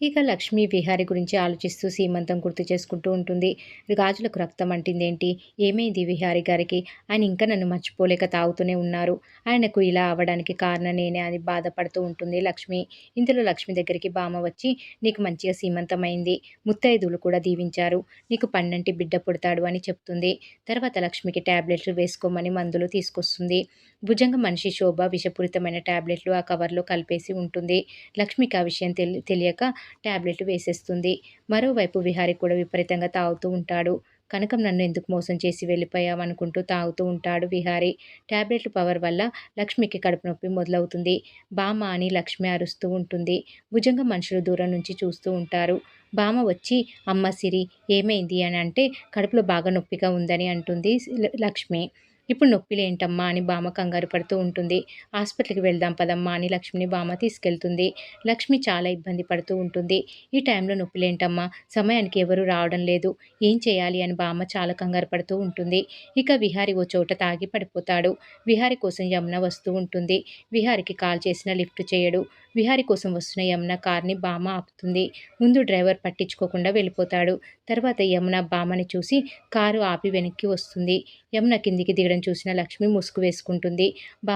ఇక లక్ష్మి విహారి గురించి ఆలోచిస్తూ సీమంతం గుర్తు చేసుకుంటూ ఉంటుంది. గాజులకు రక్తం అంటిందేంటి? ఏమైంది విహారి గారికి? ఆయన ఇంకా నన్ను మర్చిపోలేక తాగుతూనే ఉన్నారు. ఆయనకు ఇలా అవ్వడానికి కారణం నేనే అని బాధపడుతూ ఉంటుంది లక్ష్మి. ఇంతలో లక్ష్మి దగ్గరికి బామ్మ వచ్చి, నీకు మంచిగా సీమంతమైంది. ముత్తైదువులు కూడా దీవించారు. నీకు పన్నంటి బిడ్డ పుడతాడు అని చెప్తుంది. తర్వాత లక్ష్మికి టాబ్లెట్లు వేసుకోమని మందులు తీసుకొస్తుంది. భుజంగ మనిషి శోభ విషపూరితమైన టాబ్లెట్లు ఆ కవర్లో కలిపేసి ఉంటుంది. లక్ష్మికి ఆ విషయం తెలియక టాబ్లెట్లు వేసేస్తుంది. మరోవైపు విహారీ కూడా విపరీతంగా తాగుతూ ఉంటాడు. కనకం నన్ను ఎందుకు మోసం చేసి వెళ్ళిపోయావనుకుంటూ తాగుతూ ఉంటాడు విహారీ. టాబ్లెట్ల పవర్ వల్ల లక్ష్మికి కడుపు నొప్పి మొదలవుతుంది. బామ్మ అని లక్ష్మి అరుస్తూ ఉంటుంది. భుజంగం మనుషులు దూరం నుంచి చూస్తూ ఉంటారు. బామ్మ వచ్చి, అమ్మ సిరి ఏమైంది అని అంటే, కడుపులో బాగా నొప్పిగా ఉందని అంటుంది లక్ష్మి. ఇప్పుడు నొప్పిలేంటమ్మా అని బామ్మ కంగారు పడుతూ ఉంటుంది. హాస్పిటల్‌కి వెళ్దాం పదమ్మా అని లక్ష్మిని బామ్మ తీసుకెళ్తుంది. లక్ష్మి చాలా ఇబ్బంది పడుతూ ఉంటుంది. ఈ టైంలో నొప్పిలేంటమ్మా, సమయానికి ఎవరూ రావడం లేదు. ఏం చేయాలి అని బామ్మ చాలా కంగారు పడుతూ ఉంటుంది. ఇక విహారీ ఓ చోట తాగి పడిపోతాడు. విహారీ కోసం యమున వస్తూ ఉంటుంది. విహారీకి కాల్ చేసినా లిఫ్ట్ చేయడు. విహారీ కోసం వస్తున్న యమున కార్‌ని బామ్మ ఆపుతుంది. ముందు డ్రైవర్ పట్టించుకోకుండా వెళ్ళిపోతాడు. తర్వాత యమున బామ్మని చూసి కారు ఆపి వెనక్కి వస్తుంది. యమున కిందికి దిగడం చూసిన లక్ష్మి ముసుగు వేసుకుంటుంది.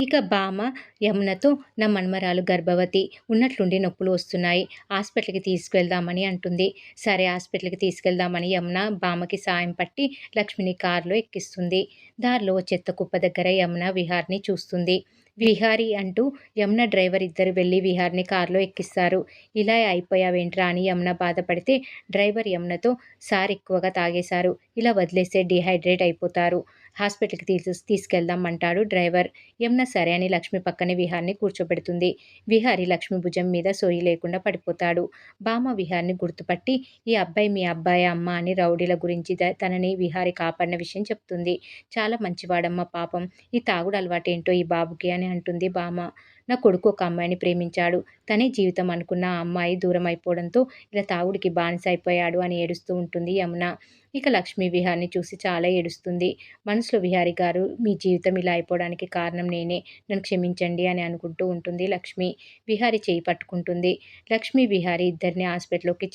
ఇక బామ్మ యమునతో, నా మన్మరాలు గర్భవతి, ఉన్నట్లుండి నొప్పులు వస్తున్నాయి, హాస్పిటల్‌కి తీసుకువెళ్దామని అంటుంది. సరే హాస్పిటల్‌కి తీసుకెళ్దామని యమున బామ్మకి సాయం పట్టి లక్ష్మిని కారులో ఎక్కిస్తుంది. దారిలో ఓ చెత్త కుప్ప దగ్గర యమున విహార్‌ని చూస్తుంది. విహారీ అంటూ యమున డ్రైవర్ ఇద్దరు వెళ్లి విహార్‌ని కారులో ఎక్కిస్తారు. ఇలా అయిపోయావేంట్రా అని యమున బాధపడితే డ్రైవర్ యమునతో, సార్ ఎక్కువగా తాగేశారు, ఇలా వదిలేస్తే డీహైడ్రేట్ అయిపోతారు, హాస్పిటల్‌కి తీసుకెళ్దాం అంటాడు డ్రైవర్. యమున సరే అని లక్ష్మి పక్కనే విహార్‌ని కూర్చోబెడుతుంది. విహారీ లక్ష్మి భుజం మీద సోయి లేకుండా పడిపోతాడు. బామ్మ విహార్‌ని గుర్తుపట్టి, ఈ అబ్బాయి మీ అబ్బాయే అమ్మా అని రౌడీల గురించి తనని విహారీ కాపాడిన విషయం చెప్తుంది. చాలా మంచివాడమ్మా పాపం, ఈ తాగుడు అలవాటేంటో ఈ బాబుకి అని అంటుంది బామ్మ. నా కొడుకు ఒక అమ్మాయిని ప్రేమించాడు. తనే జీవితం అనుకున్న ఆ అమ్మాయి దూరం అయిపోవడంతో ఇలా తాగుడికి బానిస అయిపోయాడు అని ఏడుస్తూ ఉంటుంది యమున. ఇక లక్ష్మి విహార్‌ని చూసి చాలా ఏడుస్తుంది. మనసులో విహారీ గారు, మీ జీవితం ఇలా అయిపోవడానికి కారణం నేనే, నన్ను క్షమించండి అని అనుకుంటూ ఉంటుంది లక్ష్మి. విహారీ చేయి పట్టుకుంటుంది. లక్ష్మి విహారీ ఇద్దరిని హాస్పిటల్‌లోకి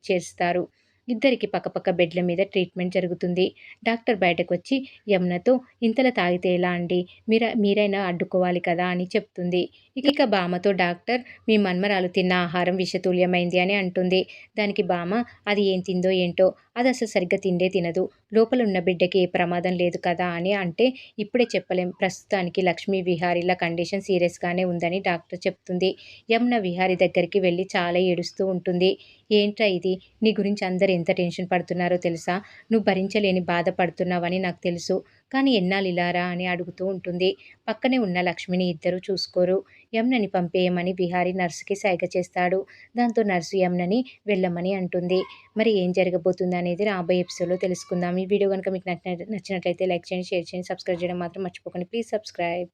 చేరుస్తారు. ఇద్దరికి పక్కపక్క బెడ్ల మీద ట్రీట్మెంట్ జరుగుతుంది. డాక్టర్ బయటకొచ్చి యమునతో, ఇంతలా తాగితే ఎలా అండి, మీరైనా అడ్డుకోవాలి కదా అని చెప్తుంది. ఇక బామ్మతో డాక్టర్, మీ మన్మరాలు తిన్న ఆహారం విషతుల్యమైంది అని అంటుంది. దానికి బామ్మ, అది ఏం తిందో ఏంటో, అది అసలు సరిగ్గా తిండే తినదు, లోపల ఉన్న బిడ్డకి ఏ ప్రమాదం లేదు కదా అని అంటే, ఇప్పుడే చెప్పలేం, ప్రస్తుతానికి లక్ష్మీ విహారీల కండిషన్ సీరియస్‌గానే ఉందని డాక్టర్ చెప్తుంది. యమున విహారీ దగ్గరికి వెళ్లి చాలా ఏడుస్తూ ఉంటుంది. ఏంట్రా ఇది, నీ గురించి అందరూ ఎంత టెన్షన్ పడుతున్నారో తెలుసా, నువ్వు భరించలేని బాధ పడుతున్నావని నాకు తెలుసు, కానీ ఎన్నాళ్ళు ఇలారా అని అడుగుతూ ఉంటుంది. పక్కనే ఉన్న లక్ష్మిని ఇద్దరూ చూసుకోరు. యమునని పంపేయమని విహారీ నర్సుకి సైగ చేస్తాడు. దాంతో నర్సు యమునని వెళ్ళమని అంటుంది. మరి ఏం జరగబోతుంది అనేది రాబోయే ఎపిసోడ్‌లో తెలుసుకుందాం. ఈ వీడియో గనుక మీకు నచ్చినట్లయితే లైక్ చేయండి, షేర్ చేయండి, సబ్స్క్రైబ్ చేయడం మాత్రం మర్చిపోకండి. Please subscribe.